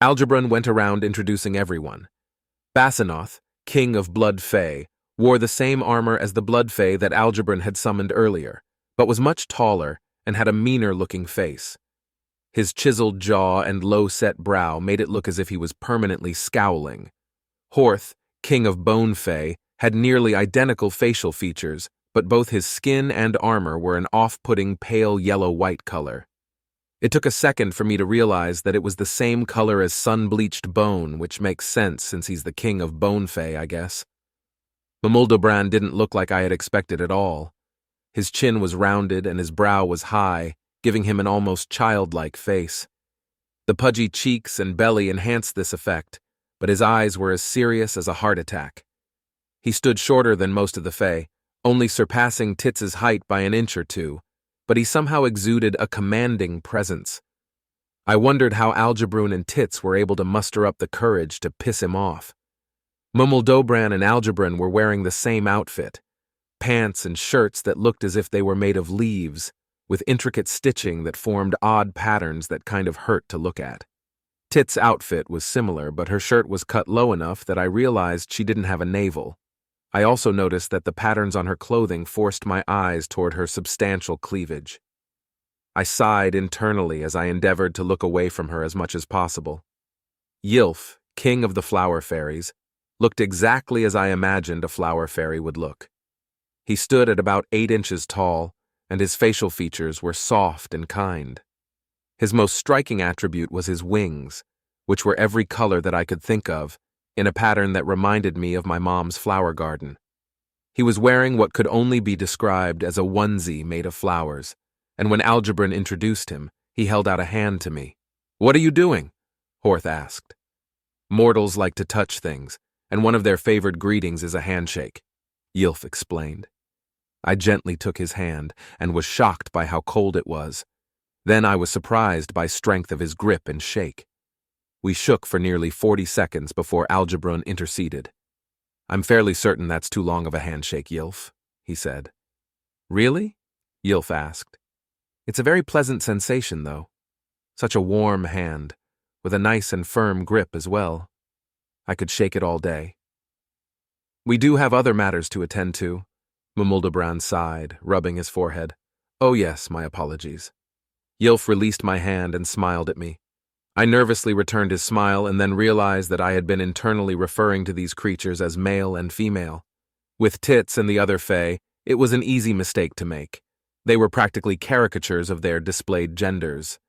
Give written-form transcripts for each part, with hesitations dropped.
Algebron went around introducing everyone. Basanoth, king of Blood Fae, wore the same armor as the Blood Fae that Algebron had summoned earlier, but was much taller and had a meaner-looking face. His chiseled jaw and low-set brow made it look as if he was permanently scowling. Horth, king of Bone Fae, had nearly identical facial features, but both his skin and armor were an off-putting pale yellow-white color. It took a second for me to realize that it was the same color as sun-bleached bone, which makes sense since he's the king of Bone Fae, I guess. Muldobran didn't look like I had expected at all. His chin was rounded and his brow was high, giving him an almost childlike face. The pudgy cheeks and belly enhanced this effect, but his eyes were as serious as a heart attack. He stood shorter than most of the Fae, only surpassing Tits's height by an inch or two, but he somehow exuded a commanding presence. I wondered how Algebron and Tits were able to muster up the courage to piss him off. Muldobran and Algebron were wearing the same outfit, pants and shirts that looked as if they were made of leaves, with intricate stitching that formed odd patterns that kind of hurt to look at. Tits' outfit was similar, but her shirt was cut low enough that I realized she didn't have a navel. I also noticed that the patterns on her clothing forced my eyes toward her substantial cleavage. I sighed internally as I endeavored to look away from her as much as possible. Ylf, king of the flower fairies, looked exactly as I imagined a flower fairy would look. He stood at about 8 inches tall, and his facial features were soft and kind. His most striking attribute was his wings, which were every color that I could think of, in a pattern that reminded me of my mom's flower garden. He was wearing what could only be described as a onesie made of flowers, and when Algebron introduced him, he held out a hand to me. "What are you doing?" Horth asked. Mortals like to touch things, and one of their favored greetings is a handshake, Ylf explained. I gently took his hand and was shocked by how cold it was. Then I was surprised by strength of his grip and shake. We shook for nearly 40 seconds before Algebron interceded. "I'm fairly certain that's too long of a handshake, Ylf," he said. "Really?" Ylf asked. "It's a very pleasant sensation, though. Such a warm hand, with a nice and firm grip as well. I could shake it all day." "We do have other matters to attend to," Muldobran sighed, rubbing his forehead. "Oh yes, my apologies." Ylf released my hand and smiled at me. I nervously returned his smile and then realized that I had been internally referring to these creatures as male and female. With Tits and the other Fae, it was an easy mistake to make. They were practically caricatures of their displayed genders.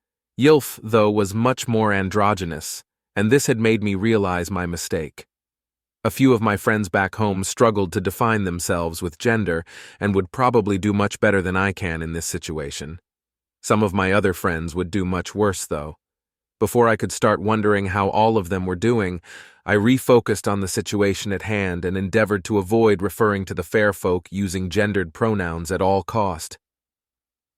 Ylf, though, was much more androgynous, and this had made me realize my mistake. A few of my friends back home struggled to define themselves with gender and would probably do much better than I can in this situation. Some of my other friends would do much worse, though. Before I could start wondering how all of them were doing, I refocused on the situation at hand and endeavored to avoid referring to the fair folk using gendered pronouns at all cost.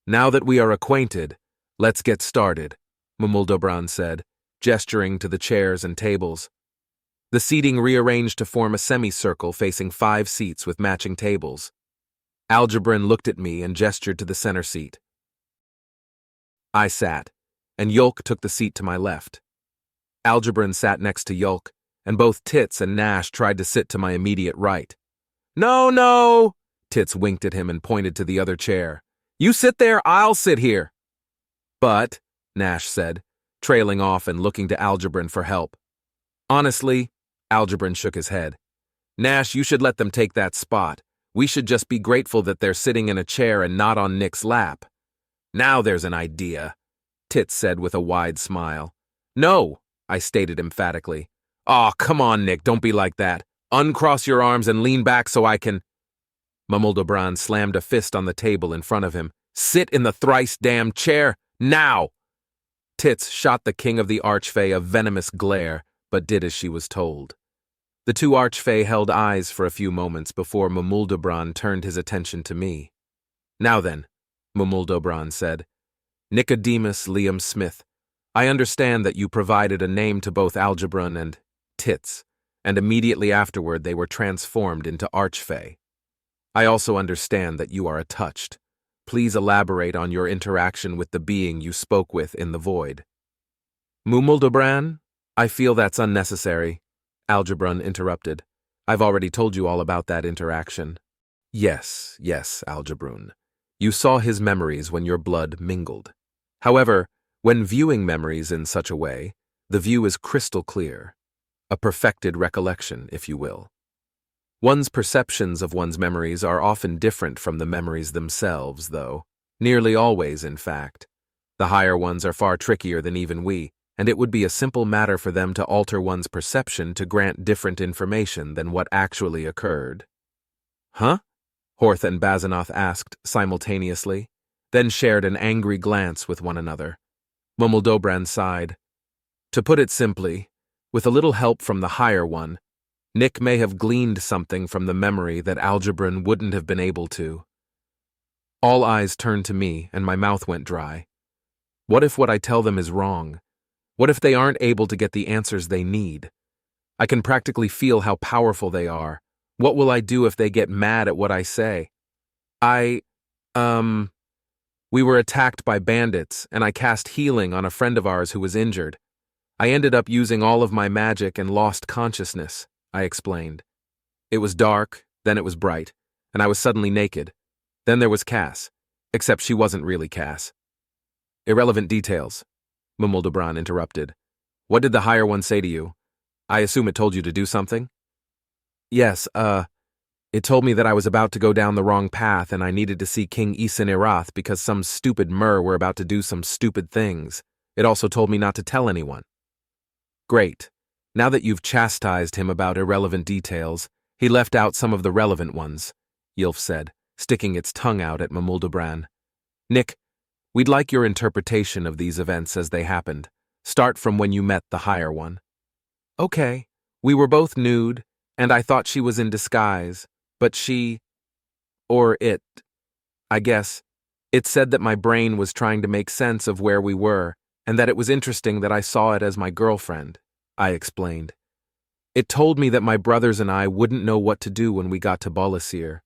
"Now that we are acquainted, let's get started," Muldobran said, gesturing to the chairs and tables. The seating rearranged to form a semicircle facing 5 seats with matching tables. Algebron looked at me and gestured to the center seat. I sat, and Yolk took the seat to my left. Algebron sat next to Yolk, and both Tits and Nash tried to sit to my immediate right. "No, no!" Tits winked at him and pointed to the other chair. "You sit there, I'll sit here." "But," Nash said, trailing off and looking to Algebron for help. "Honestly," Algebron shook his head. "Nash, you should let them take that spot. We should just be grateful that they're sitting in a chair and not on Nick's lap." "Now there's an idea," Tits said with a wide smile. "No," I stated emphatically. "Aw, come on, Nick, don't be like that. Uncross your arms and lean back so I can—" Muldobran slammed a fist on the table in front of him. "Sit in the thrice-damned chair, now!" Tits shot the king of the Archfey a venomous glare, but did as she was told. The 2 Archfey held eyes for a few moments before Muldobran turned his attention to me. "Now then," Muldobran said, "Nicodemus Liam Smith, I understand that you provided a name to both Algebron and Tits, and immediately afterward they were transformed into Archfey. I also understand that you are attached. Please elaborate on your interaction with the being you spoke with in the void." "Muldobran," I feel that's unnecessary, Algebron interrupted. I've already told you all about that interaction. Yes, Algebron. You saw his memories when your blood mingled. However, when viewing memories in such a way, the view is crystal clear. A perfected recollection, if you will. One's perceptions of one's memories are often different from the memories themselves, though. Nearly always, in fact. The higher ones are far trickier than even we, and it would be a simple matter for them to alter one's perception to grant different information than what actually occurred. Huh? Horth and Bazanoth asked simultaneously, then shared an angry glance with one another. Mummeldobran sighed. To put it simply, with a little help from the higher one, Nick may have gleaned something from the memory that Algebron wouldn't have been able to. All eyes turned to me, and my mouth went dry. What if what I tell them is wrong? What if they aren't able to get the answers they need? I can practically feel how powerful they are. What will I do if they get mad at what I say? We were attacked by bandits, and I cast healing on a friend of ours who was injured. I ended up using all of my magic and lost consciousness, I explained. It was dark, then it was bright, and I was suddenly naked. Then there was Cass, except she wasn't really Cass. Irrelevant details, Mummeldobran interrupted. What did the higher one say to you? I assume it told you to do something? Yes, it told me that I was about to go down the wrong path and I needed to see King Isinirath because some stupid Mer were about to do some stupid things. It also told me not to tell anyone. Great. Now that you've chastised him about irrelevant details, he left out some of the relevant ones, Ylf said, sticking its tongue out at Mummeldobran. Nick, we'd like your interpretation of these events as they happened. Start from when you met the higher one. Okay. We were both nude, and I thought she was in disguise, but she, or it, I guess, it said that my brain was trying to make sense of where we were, and that it was interesting that I saw it as my girlfriend, I explained. It told me that my brothers and I wouldn't know what to do when we got to Bolasir,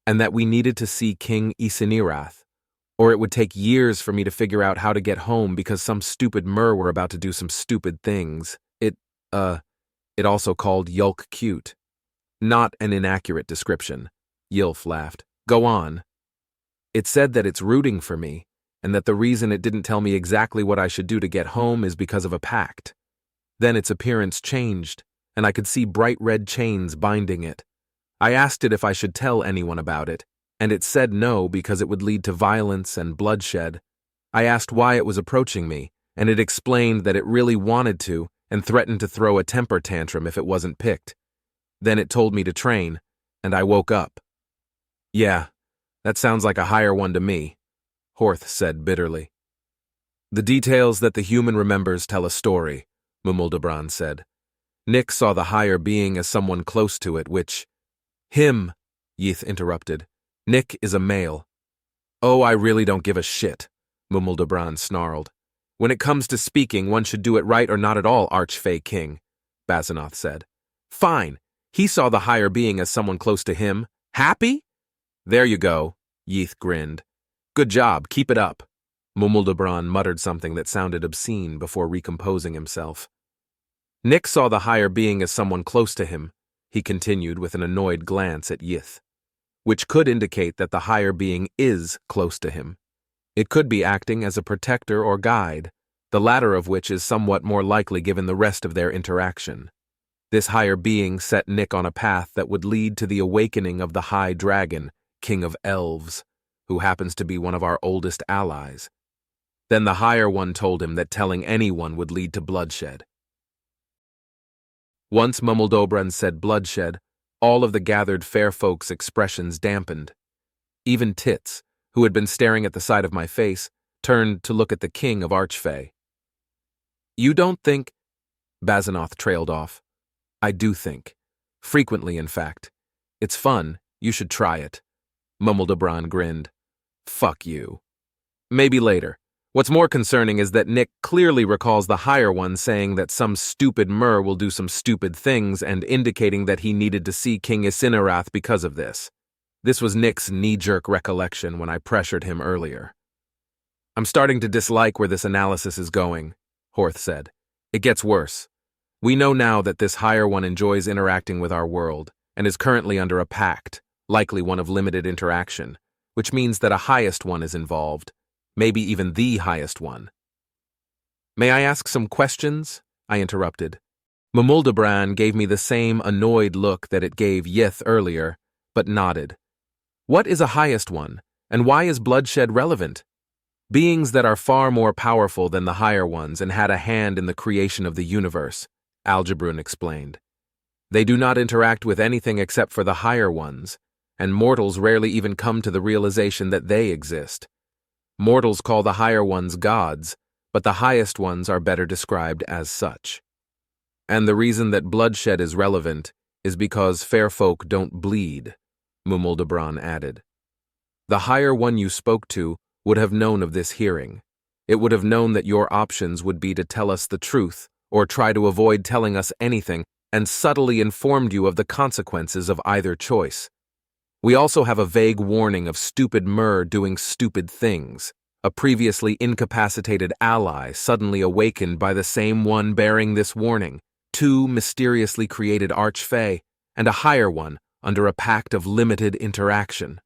and that we needed to see King Isinirath, or it would take years for me to figure out how to get home because some stupid Mer were about to do some stupid things. It also called Yulk cute. Not an inaccurate description. Ylf laughed. Go on. It said that it's rooting for me, and that the reason it didn't tell me exactly what I should do to get home is because of a pact. Then its appearance changed, and I could see bright red chains binding it. I asked it if I should tell anyone about it, and it said no because it would lead to violence and bloodshed. I asked why it was approaching me, and it explained that it really wanted to and threatened to throw a temper tantrum if it wasn't picked. Then it told me to train, and I woke up. Yeah, that sounds like a higher one to me, Horth said bitterly. The details that the human remembers tell a story, Mummeldobran said. Nick saw the higher being as someone close to it, which... Him, Yeath interrupted. Nick is a male. Oh, I really don't give a shit, Mummeldobran snarled. When it comes to speaking, one should do it right or not at all, Archfey King, Bazanoth said. Fine. He saw the higher being as someone close to him. Happy? There you go, Yeath grinned. Good job, keep it up. Mummeldobran muttered something that sounded obscene before recomposing himself. Nick saw the higher being as someone close to him, he continued with an annoyed glance at Yeath, which could indicate that the higher being is close to him. It could be acting as a protector or guide, the latter of which is somewhat more likely given the rest of their interaction. This higher being set Nick on a path that would lead to the awakening of the High Dragon, King of Elves, who happens to be one of our oldest allies. Then the higher one told him that telling anyone would lead to bloodshed. Once Mummeldobran said bloodshed, all of the gathered fair folks' expressions dampened. Even Tits, who had been staring at the side of my face, turned to look at the king of Archfey. You don't think... Bazanoth trailed off. I do think. Frequently, in fact. It's fun. You should try it. Mummeldobran grinned. Fuck you. Maybe later. What's more concerning is that Nick clearly recalls the higher one saying that some stupid Mer will do some stupid things and indicating that he needed to see King Isinirath because of this. This was Nick's knee-jerk recollection when I pressured him earlier. I'm starting to dislike where this analysis is going, Horth said. It gets worse. We know now that this higher one enjoys interacting with our world and is currently under a pact, likely one of limited interaction, which means that a highest one is involved, maybe even the highest one. May I ask some questions? I interrupted. Mumuldabran gave me the same annoyed look that it gave Yith earlier, but nodded. What is a highest one, and why is bloodshed relevant? Beings that are far more powerful than the higher ones and had a hand in the creation of the universe, Algebrun explained. They do not interact with anything except for the higher ones, and mortals rarely even come to the realization that they exist. Mortals call the higher ones gods, but the highest ones are better described as such. And the reason that bloodshed is relevant is because fair folk don't bleed, Mumuldabran added. The higher one you spoke to would have known of this hearing. It would have known that your options would be to tell us the truth or try to avoid telling us anything, and subtly informed you of the consequences of either choice. We also have a vague warning of stupid Mur doing stupid things, a previously incapacitated ally suddenly awakened by the same one bearing this warning, 2 mysteriously created archfey, and a higher one under a pact of limited interaction.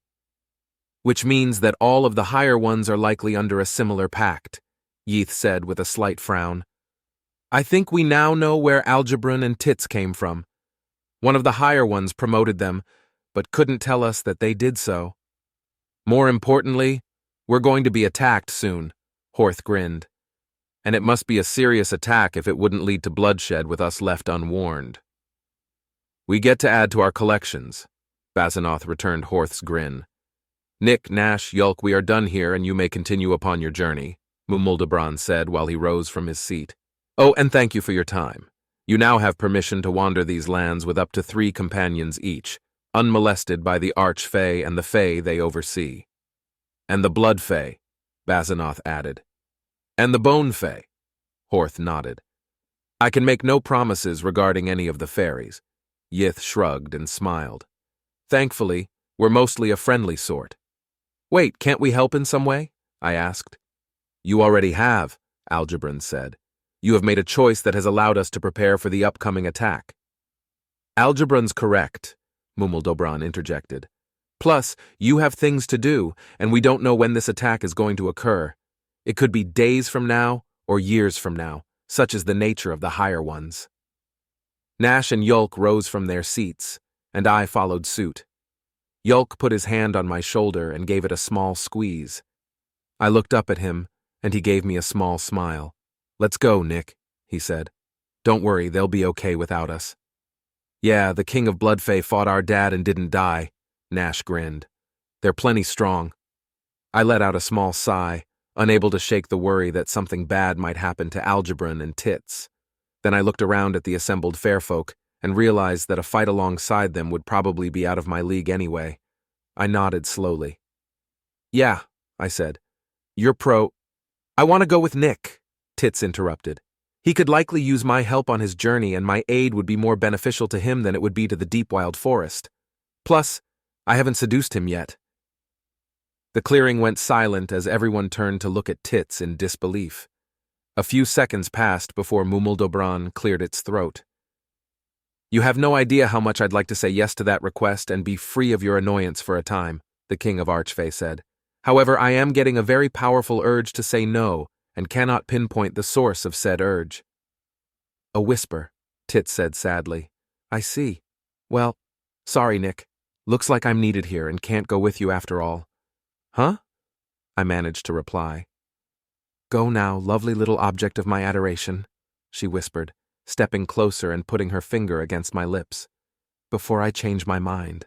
Which means that all of the higher ones are likely under a similar pact, Yeath said with a slight frown. I think we now know where Algebrun and Tits came from. One of the higher ones promoted them, but couldn't tell us that they did so. More importantly, we're going to be attacked soon, Horth grinned. And it must be a serious attack if it wouldn't lead to bloodshed with us left unwarned. We get to add to our collections, Basanoth returned Horth's grin. Nick, Nash, Yulk, we are done here and you may continue upon your journey, Mumuldabran said while he rose from his seat. Oh, and thank you for your time. You now have permission to wander these lands with up to 3 companions each, unmolested by the Archfey and the Fey they oversee. And the Blood Fey, Basanoth added. And the Bone Fey, Horth nodded. I can make no promises regarding any of the fairies. Yith shrugged and smiled. Thankfully, we're mostly a friendly sort. Wait, can't we help in some way? I asked. You already have, Algebrun said. You have made a choice that has allowed us to prepare for the upcoming attack. Algebrun's correct, Mumuldabran interjected. Plus, you have things to do, and we don't know when this attack is going to occur. It could be days from now or years from now, such is the nature of the higher ones. Nash and Yulk rose from their seats, and I followed suit. Yulk put his hand on my shoulder and gave it a small squeeze. I looked up at him, and he gave me a small smile. Let's go, Nick, he said. Don't worry, they'll be okay without us. Yeah, the King of Bloodfey fought our dad and didn't die, Nash grinned. They're plenty strong. I let out a small sigh, unable to shake the worry that something bad might happen to Algebrun and Tits. Then I looked around at the assembled fairfolk and realized that a fight alongside them would probably be out of my league anyway. I nodded slowly. Yeah, I said. You're pro. I want to go with Nick, Tits interrupted. He could likely use my help on his journey and my aid would be more beneficial to him than it would be to the deep wild forest. Plus, I haven't seduced him yet. The clearing went silent as everyone turned to look at Tits in disbelief. A few seconds passed before Mumuldabran cleared its throat. You have no idea how much I'd like to say yes to that request and be free of your annoyance for a time, the King of Archfey said. However, I am getting a very powerful urge to say no, and cannot pinpoint the source of said urge. A whisper, Tits said sadly. I see. Well, sorry, Nick. Looks like I'm needed here and can't go with you after all. Huh? I managed to reply. Go now, lovely little object of my adoration, she whispered, stepping closer and putting her finger against my lips. Before I change my mind.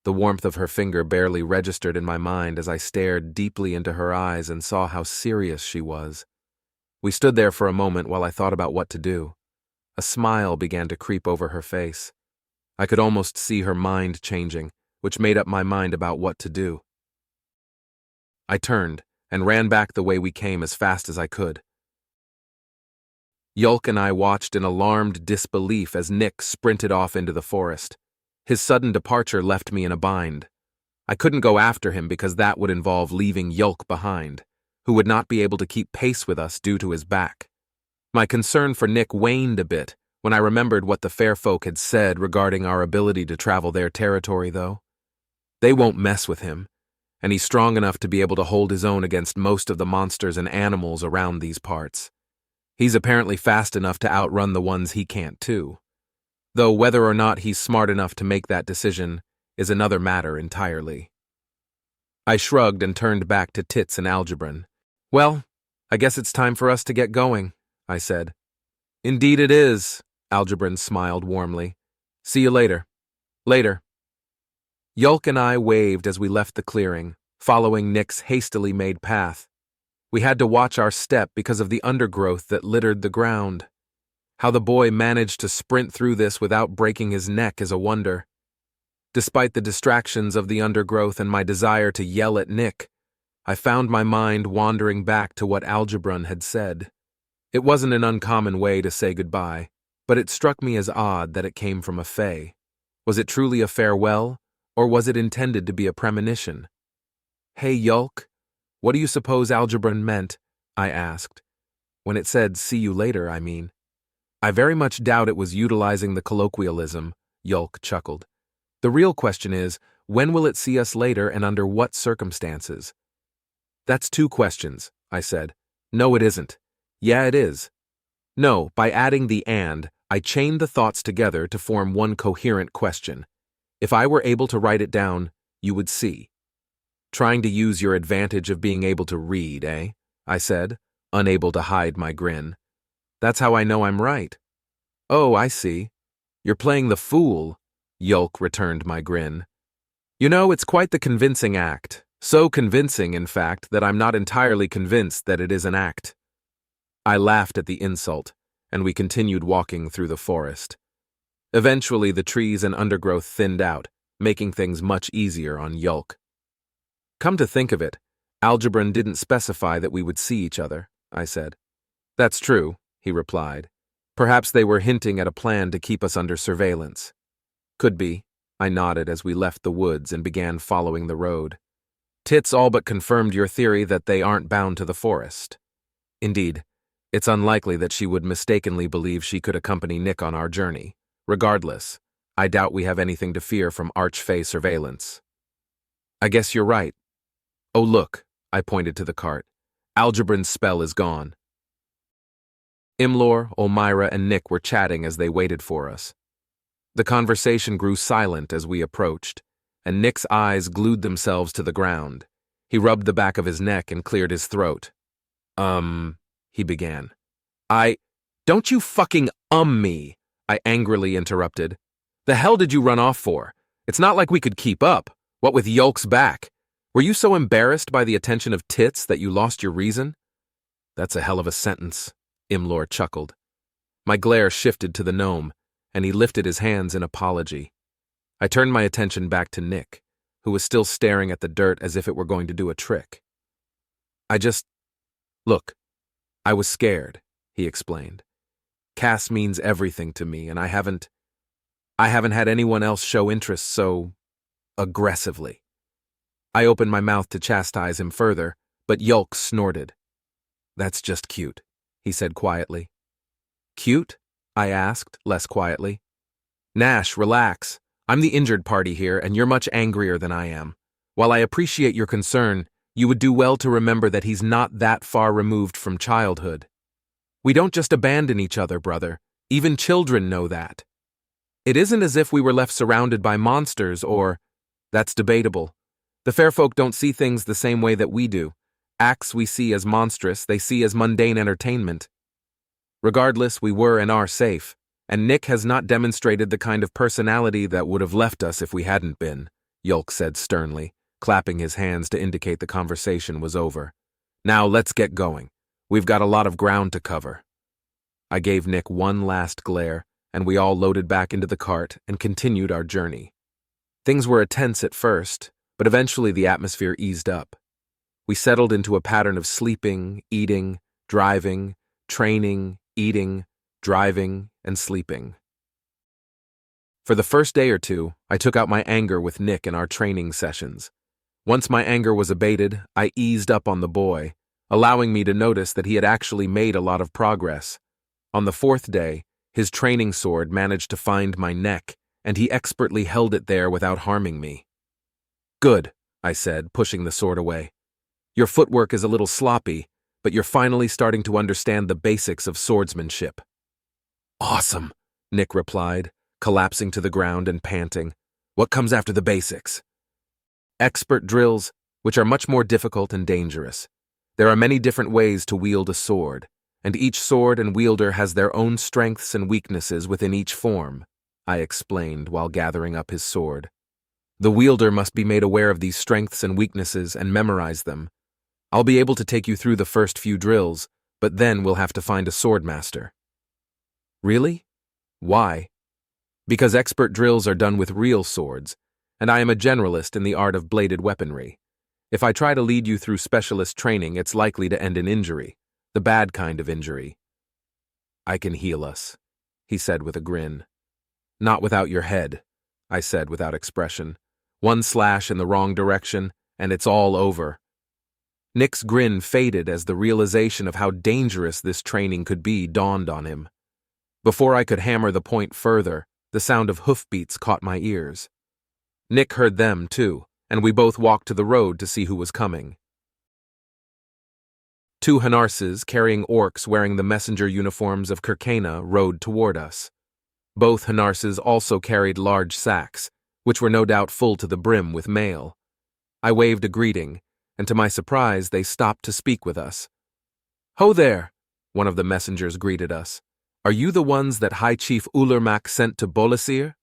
The warmth of her finger barely registered in my mind as I stared deeply into her eyes and saw how serious she was. We stood there for a moment while I thought about what to do. A smile began to creep over her face. I could almost see her mind changing, which made up my mind about what to do. I turned and ran back the way we came as fast as I could. Yulk and I watched in alarmed disbelief as Nick sprinted off into the forest. His sudden departure left me in a bind. I couldn't go after him because that would involve leaving Yulk behind, who would not be able to keep pace with us due to his back. My concern for Nick waned a bit When I remembered what the fair folk had said regarding our ability to travel their territory, though, they won't mess with him, and he's strong enough to be able to hold his own against most of the monsters and animals around these parts. He's apparently fast enough to outrun the ones he can't too. Though whether or not he's smart enough to make that decision is another matter entirely. I shrugged and turned back to Tits and Algebran. Well, I guess it's time for us to get going, I said. Indeed it is, Algebran smiled warmly. See you later. Later. Yulk and I waved as we left the clearing, following Nick's hastily made path. We had to watch our step because of the undergrowth that littered the ground. How the boy managed to sprint through this without breaking his neck is a wonder. Despite the distractions of the undergrowth and my desire to yell at Nick, I found my mind wandering back to what Algebran had said. It wasn't an uncommon way to say goodbye, but it struck me as odd that it came from a fae. Was it truly a farewell, or was it intended to be a premonition? Hey, Yulk, what do you suppose Algebran meant? I asked. When it said, see you later, I mean. I very much doubt it was utilizing the colloquialism, Yulk chuckled. The real question is, when will it see us later and under what circumstances? That's two questions, I said. No, it isn't. Yeah, it is. No, by adding the and, I chained the thoughts together to form one coherent question. If I were able to write it down, you would see. Trying to use your advantage of being able to read, eh? I said, unable to hide my grin. That's how I know I'm right. Oh, I see. You're playing the fool, Yulk returned my grin. You know, it's quite the convincing act. So convincing, in fact, that I'm not entirely convinced that it is an act. I laughed at the insult, and we continued walking through the forest. Eventually, the trees and undergrowth thinned out, making things much easier on Yulk. Come to think of it, Algebran didn't specify that we would see each other, I said. That's true, he replied. Perhaps they were hinting at a plan to keep us under surveillance. Could be, I nodded as we left the woods and began following the road. Tits all but confirmed your theory that they aren't bound to the forest. Indeed, it's unlikely that she would mistakenly believe she could accompany Nick on our journey. Regardless, I doubt we have anything to fear from Archfey surveillance. I guess you're right. Oh look, I pointed to the cart. Algebran's spell is gone. Imlor, Olmira, and Nick were chatting as they waited for us. The conversation grew silent as we approached, and Nick's eyes glued themselves to the ground. He rubbed the back of his neck and cleared his throat. He began. Don't you fucking me, I angrily interrupted. The hell did you run off for? It's not like we could keep up. What with Yulk's back? Were you so embarrassed by the attention of Tits that you lost your reason? That's a hell of a sentence, Imlor chuckled. My glare shifted to the gnome, and he lifted his hands in apology. I turned my attention back to Nick, who was still staring at the dirt as if it were going to do a trick. Look, I was scared, he explained. Cass means everything to me, and I haven't had anyone else show interest so aggressively. I opened my mouth to chastise him further, but Yulk snorted. That's just cute, he said quietly. Cute? I asked, less quietly. Nash, relax. I'm the injured party here, and you're much angrier than I am. While I appreciate your concern, you would do well to remember that he's not that far removed from childhood. We don't just abandon each other, brother. Even children know that. It isn't as if we were left surrounded by monsters or... That's debatable. The fair folk don't see things the same way that we do. Acts we see as monstrous, they see as mundane entertainment. Regardless, we were and are safe, and Nick has not demonstrated the kind of personality that would have left us if we hadn't been, Yulk said sternly, clapping his hands to indicate the conversation was over. Now let's get going. We've got a lot of ground to cover. I gave Nick one last glare, and we all loaded back into the cart and continued our journey. Things were tense at first, but eventually the atmosphere eased up. We settled into a pattern of sleeping, eating, driving, training, eating, driving, and sleeping. For the first day or two, I took out my anger with Nick in our training sessions. Once my anger was abated, I eased up on the boy, allowing me to notice that he had actually made a lot of progress. On the fourth day, His training sword managed to find my neck, and he expertly held it there without harming me. "Good," I said, pushing the sword away. "Your footwork is a little sloppy, but you're finally starting to understand the basics of swordsmanship." "Awesome," Nick replied, collapsing to the ground and panting. "What comes after the basics?" "Expert drills, which are much more difficult and dangerous. There are many different ways to wield a sword, and each sword and wielder has their own strengths and weaknesses within each form," I explained while gathering up his sword. "The wielder must be made aware of these strengths and weaknesses and memorize them. I'll be able to take you through the first few drills, but then we'll have to find a swordmaster." "Really? Why?" "Because expert drills are done with real swords, and I am a generalist in the art of bladed weaponry. If I try to lead you through specialist training, it's likely to end in injury, the bad kind of injury." "I can heal us," he said with a grin. "Not without your head," I said without expression. "One slash in the wrong direction, and it's all over." Nick's grin faded as the realization of how dangerous this training could be dawned on him. Before I could hammer the point further, the sound of hoofbeats caught my ears. Nick heard them, too, and we both walked to the road to see who was coming. 2 Hanarses carrying orcs wearing the messenger uniforms of Kirkana rode toward us. Both Hanarses also carried large sacks, which were no doubt full to the brim with mail. I waved a greeting, and to my surprise they stopped to speak with us. "Ho there," one of the messengers greeted us. "Are you the ones that High Chief Ulermak sent to Bolasir?"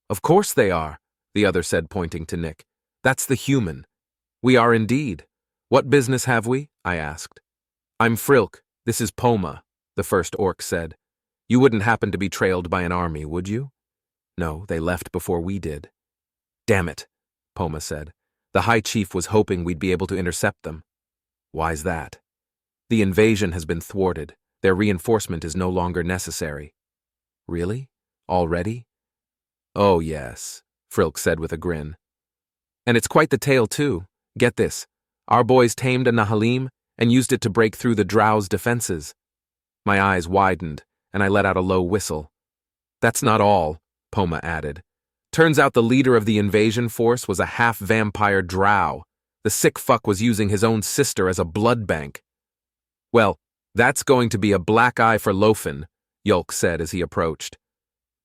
"Of course they are," the other said, pointing to Nick. "That's the human." "We are indeed. What business have we?" I asked. "I'm Frilk. This is Poma," the first orc said. "You wouldn't happen to be trailed by an army, would you?" "No, they left before we did." "Damn it," Poma said. "The High Chief was hoping we'd be able to intercept them." "Why's that?" "The invasion has been thwarted. Their reinforcement is no longer necessary." "Really? Already?" "Oh, yes," Frilk said with a grin. "And it's quite the tale, too. Get this. Our boys tamed a Nahalim and used it to break through the Drow's defenses." My eyes widened, and I let out a low whistle. "That's not all," Poma added. "Turns out the leader of the invasion force was a half-vampire drow. The sick fuck was using his own sister as a blood bank." "Well, that's going to be a black eye for Lofen," Yulk said as he approached.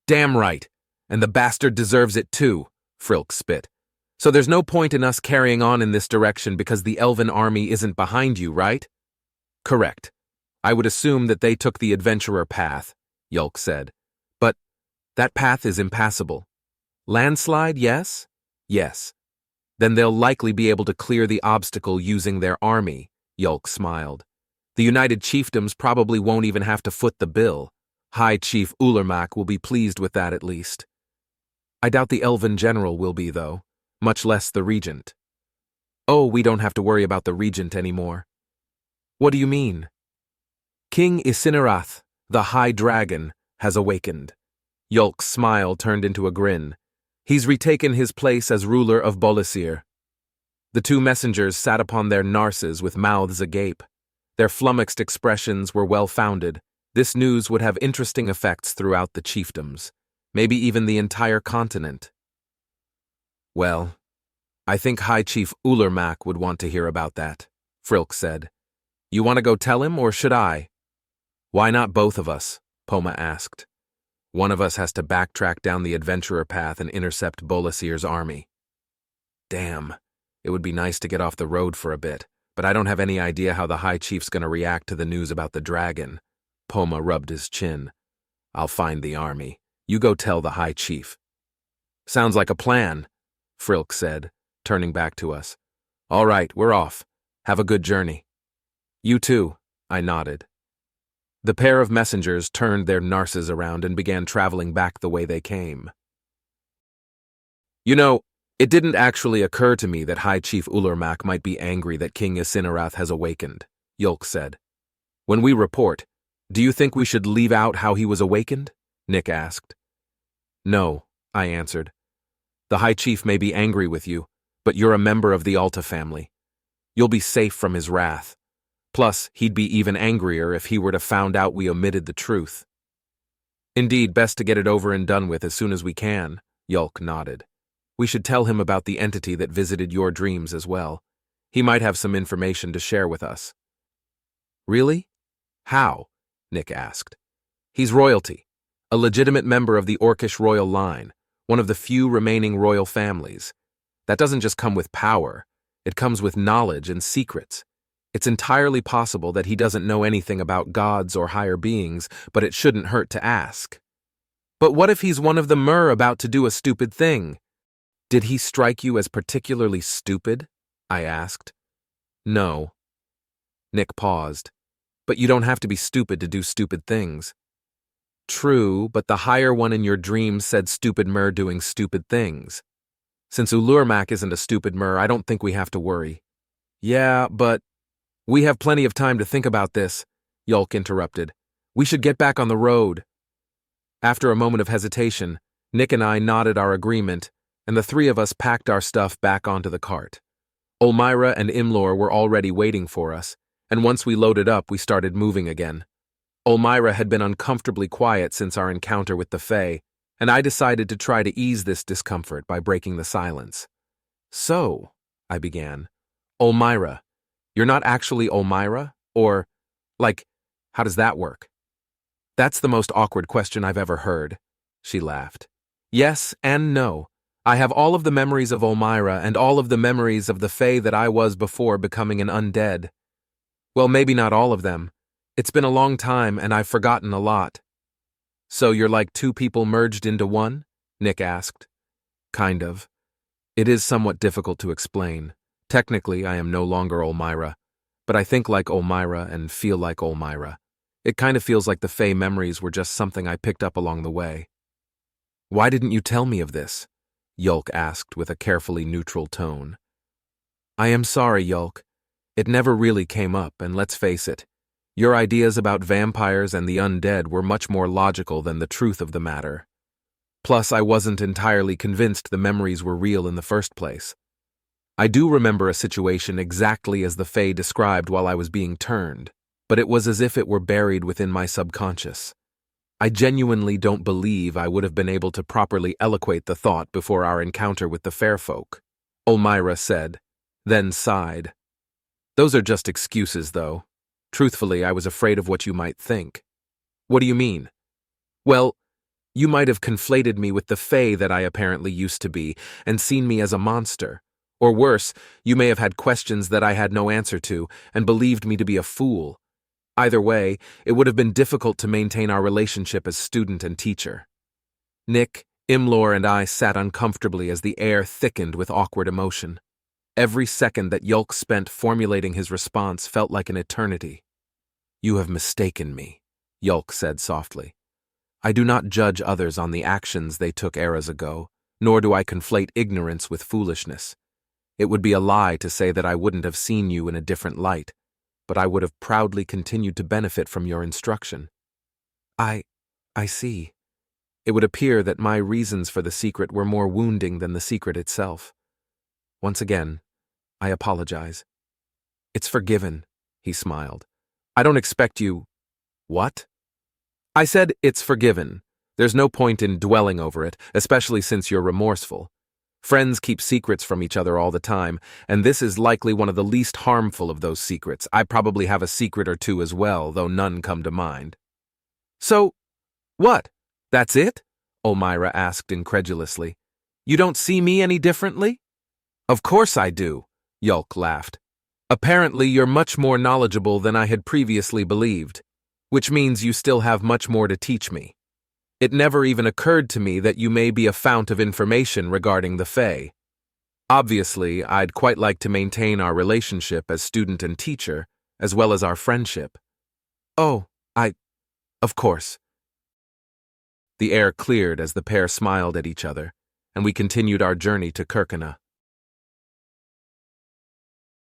"Damn right, and the bastard deserves it too," Frilk spit. "So there's no point in us carrying on in this direction because the elven army isn't behind you, right?" "Correct. I would assume that they took the adventurer path," Yulk said. "But that path is impassable." "Landslide, yes?" "Yes." "Then they'll likely be able to clear the obstacle using their army," Yulk smiled. "The United Chiefdoms probably won't even have to foot the bill. High Chief Ulermak will be pleased with that at least. I doubt the Elven General will be, though, much less the Regent." "Oh, we don't have to worry about the Regent anymore." "What do you mean?" "King Isinarath, the High Dragon, has awakened." Yulk's smile turned into a grin. "He's retaken his place as ruler of Bolasir." The 2 messengers sat upon their narses with mouths agape. Their flummoxed expressions were well-founded. This news would have interesting effects throughout the chiefdoms, maybe even the entire continent. "Well, I think High Chief Ulermak would want to hear about that," Frilk said. "You want to go tell him, or should I?" "Why not both of us?" Poma asked. "One of us has to backtrack down the adventurer path and intercept Bolasir's army." "Damn, it would be nice to get off the road for a bit, but I don't have any idea how the High Chief's going to react to the news about the dragon." Poma rubbed his chin. "I'll find the army. You go tell the High Chief." "Sounds like a plan," Frilk said, turning back to us. "All right, we're off. Have a good journey." "You too," I nodded. The pair of messengers turned their narses around and began traveling back the way they came. "You know, it didn't actually occur to me that High Chief Ulermak might be angry that King Isinarath has awakened," Yulk said. "When we report, do you think we should leave out how he was awakened?" Nick asked. "No," I answered. "The High Chief may be angry with you, but you're a member of the Alta family. You'll be safe from his wrath. Plus, he'd be even angrier if he were to find out we omitted the truth." Indeed, best to get it over and done with as soon as we can, Yulk nodded. We should tell him about the entity that visited your dreams as well. He might have some information to share with us. Really? How? Nick asked. He's royalty, a legitimate member of the Orcish royal line, one of the few remaining royal families. That doesn't just come with power, it comes with knowledge and secrets. It's entirely possible that he doesn't know anything about gods or higher beings, but it shouldn't hurt to ask. But what if he's one of the Mer about to do a stupid thing? Did he strike you as particularly stupid? I asked. No. Nick paused. But you don't have to be stupid to do stupid things. True, but the higher one in your dreams said stupid Mer doing stupid things. Since Ulurmak isn't a stupid Mer, I don't think we have to worry. Yeah, but we have plenty of time to think about this, Yulk interrupted. We should get back on the road. After a moment of hesitation, Nick and I nodded our agreement, and the three of us packed our stuff back onto the cart. Olmyra and Imlor were already waiting for us, and once we loaded up, we started moving again. Olmyra had been uncomfortably quiet since our encounter with the Fae, and I decided to try to ease this discomfort by breaking the silence. So, I began, Olmyra, you're not actually Olmyra? Or, how does that work? That's the most awkward question I've ever heard, she laughed. Yes and no. I have all of the memories of Olmyra and all of the memories of the Fae that I was before becoming an undead. Well, maybe not all of them. It's been a long time and I've forgotten a lot. So you're like two people merged into one? Nick asked. Kind of. It is somewhat difficult to explain. Technically, I am no longer Olmyra, but I think like Olmyra and feel like Olmyra. It kind of feels like the Fae memories were just something I picked up along the way. Why didn't you tell me of this? Yulk asked with a carefully neutral tone. I am sorry, Yulk. It never really came up, and let's face it, your ideas about vampires and the undead were much more logical than the truth of the matter. Plus, I wasn't entirely convinced the memories were real in the first place. I do remember a situation exactly as the Fae described while I was being turned, but it was as if it were buried within my subconscious. I genuinely don't believe I would have been able to properly eloquate the thought before our encounter with the fair folk, Olmyra said, then sighed. Those are just excuses, though. Truthfully, I was afraid of what you might think. What do you mean? Well, you might have conflated me with the Fae that I apparently used to be and seen me as a monster. Or worse, you may have had questions that I had no answer to and believed me to be a fool. Either way, it would have been difficult to maintain our relationship as student and teacher. Nick, Imlor, and I sat uncomfortably as the air thickened with awkward emotion. Every second that Yulk spent formulating his response felt like an eternity. You have mistaken me, Yulk said softly. I do not judge others on the actions they took eras ago, nor do I conflate ignorance with foolishness. It would be a lie to say that I wouldn't have seen you in a different light, but I would have proudly continued to benefit from your instruction. I see. It would appear that my reasons for the secret were more wounding than the secret itself. Once again, I apologize. It's forgiven, he smiled. I don't expect you… What? I said it's forgiven. There's no point in dwelling over it, especially since you're remorseful. Friends keep secrets from each other all the time, and this is likely one of the least harmful of those secrets. I probably have a secret or two as well, though none come to mind. So, what? That's it? Olmyra asked incredulously. You don't see me any differently? Of course I do, Yulk laughed. Apparently you're much more knowledgeable than I had previously believed, which means you still have much more to teach me. It never even occurred to me that you may be a fount of information regarding the Fae. Obviously, I'd quite like to maintain our relationship as student and teacher, as well as our friendship. Oh, of course. The air cleared as the pair smiled at each other, and we continued our journey to Kirkana.